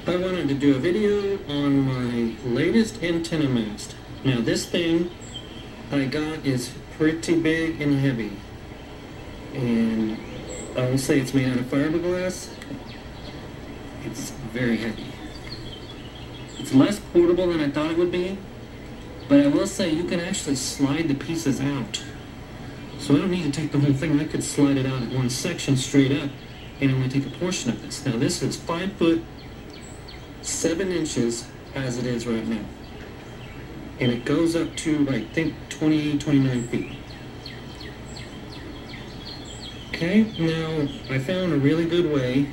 I wanted to do a video on my latest antenna mast. Now this thing I got is pretty big and heavy, and I will say it's made out of fiberglass. It's very heavy. It's less portable than I thought it would be, but I will say you can actually slide the pieces out. So I don't need to take the whole thing. I could slide it out in one section straight up and only take a portion of this. Now this is 5 foot 7 inches as it is right now. And it goes up to, I think, 29 feet. Okay, now I found a really good way.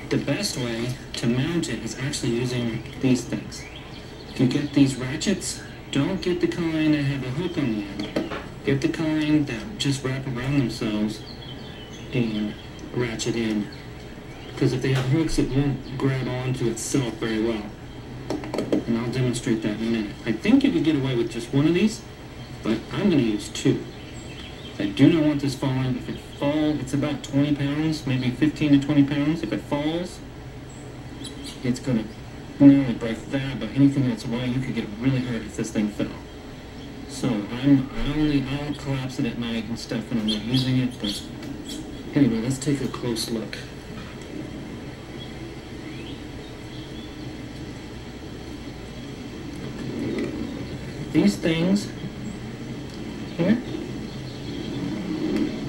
The best way to mount it is actually using these things. If you get these ratchets, don't get the kind that have a hook on the end. Get the kind that just wrap around themselves and ratchet in. Because if they have hooks, it won't grab onto itself very well. And I'll demonstrate that in a minute. I think you could get away with just one of these, but I'm going to use 2. I do not want this falling. If it falls, it's about 20 pounds, maybe 15 to 20 pounds. If it falls, it's going to not only break that, but anything that's wide, you could get really hurt if this thing fell. So I'll collapse it at night and stuff when I'm not using it, but anyway, let's take a close look. These things here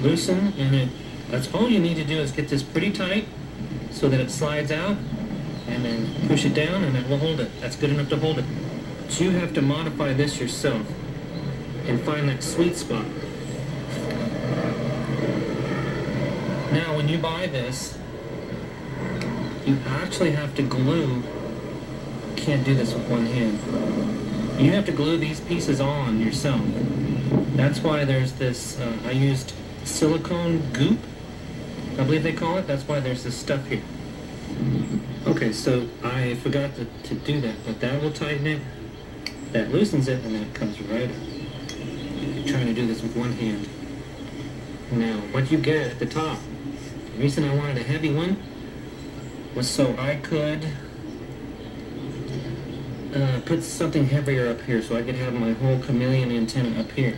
loosen, and that's all you need to do is get this pretty tight so that it slides out, and then push it down and it will hold it. That's good enough to hold it. But you have to modify this yourself and find that sweet spot. Now when you buy this, you actually have to glue. Can't do this with one hand. You have to glue these pieces on yourself. That's why there's this, I used silicone goop, I believe they call it. That's why there's this stuff here. Okay, so I forgot to do that, but that will tighten it, that loosens it, and then it comes right up. I'm trying to do this with one hand. Now, what you get at the top, the reason I wanted a heavy one was so I could put something heavier up here so I could have my whole chameleon antenna up here.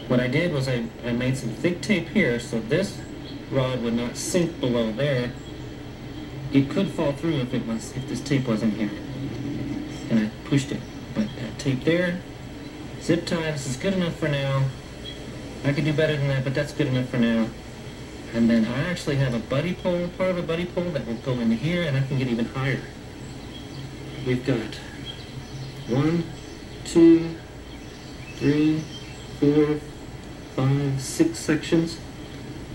What I did was I made some thick tape here so this rod would not sink below there. It could fall through if this tape wasn't here. And I pushed it. But that tape there, zip tie, this is good enough for now. I could do better than that, but that's good enough for now. And then I actually have a buddy pole, part of a buddy pole that will go into here, and I can get even higher. We've got 1, 2, 3, 4, 5, 6 sections,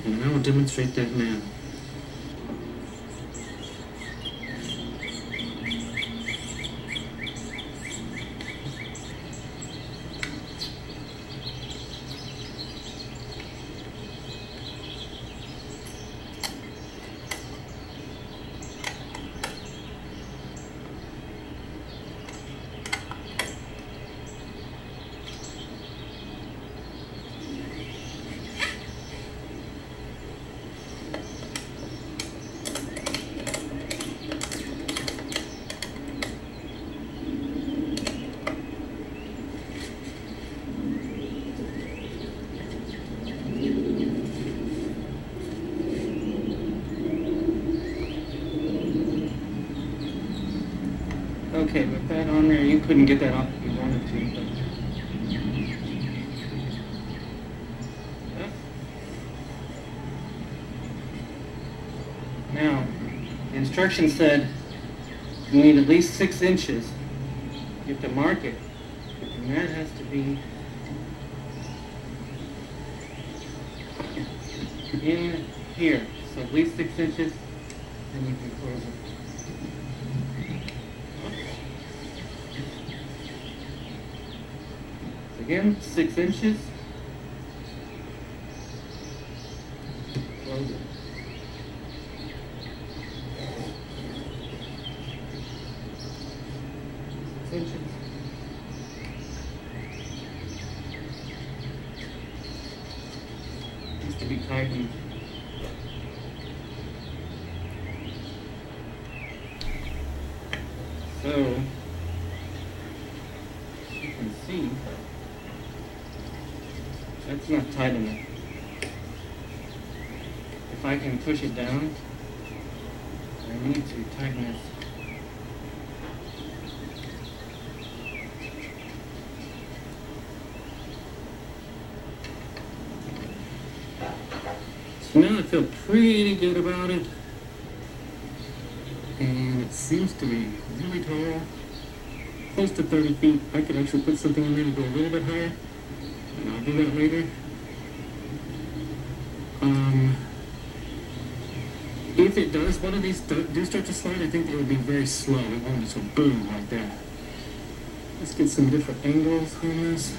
and I will demonstrate that now. Okay, with that on there, you couldn't get that off if you wanted to. But... Now, the instruction said you need at least 6 inches. You have to mark it, and that has to be in here. So at least 6 inches, and you can close it. Again, 6 inches. Close it. Inches. Needs to be tightened. So, you can see, that's not tight enough. If I can push it down, I need to tighten this. So now I feel pretty good about it. And it seems to be really tall, close to 30 feet. I could actually put something in there to go a little bit higher, and I'll do that later. If it does, one of these do start to slide, I think they would be very slow. It won't just go boom like that. Let's get some different angles on this.